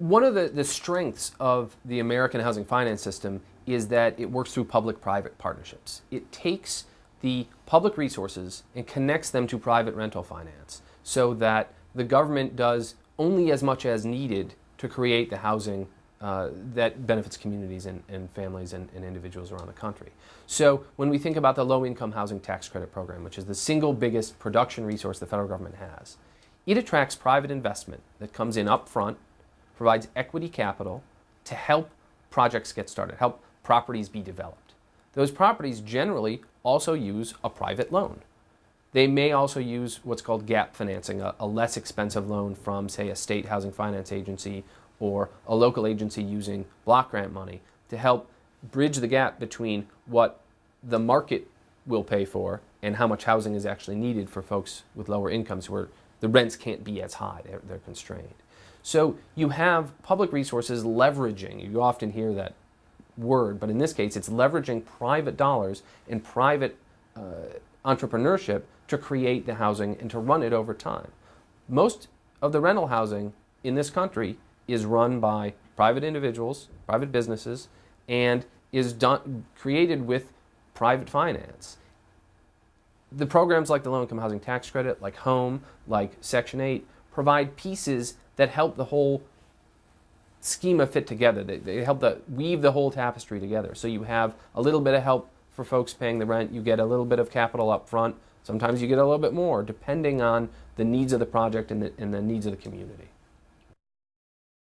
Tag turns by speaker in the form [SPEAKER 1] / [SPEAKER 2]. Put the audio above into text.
[SPEAKER 1] One of the strengths of the American housing finance system is that it works through public-private partnerships. It takes the public resources and connects them to private rental finance so that the government does only as much as needed to create the housing that benefits communities and families and individuals around the country. So when we think about the low-income housing tax credit program, which is the single biggest production resource the federal government has, it attracts private investment that comes in up front, provides equity capital to help projects get started, help properties be developed. Those properties generally also use a private loan. They may also use what's called gap financing, a less expensive loan from, say, a state housing finance agency or a local agency using block grant money to help bridge the gap between what the market will pay for and how much housing is actually needed for folks with lower incomes where the rents can't be as high, they're constrained. So you have public resources leveraging, you often hear that word, but in this case it's leveraging private dollars and private entrepreneurship to create the housing and to run it over time. Most of the rental housing in this country is run by private individuals, private businesses, and is created with private finance. The programs like the low-income housing tax credit, like HOME, like Section 8, provide pieces that help the whole schema fit together. They help weave the whole tapestry together. So you have a little bit of help for folks paying the rent, you get a little bit of capital up front, sometimes you get a little bit more, depending on the needs of the project and the needs of the community.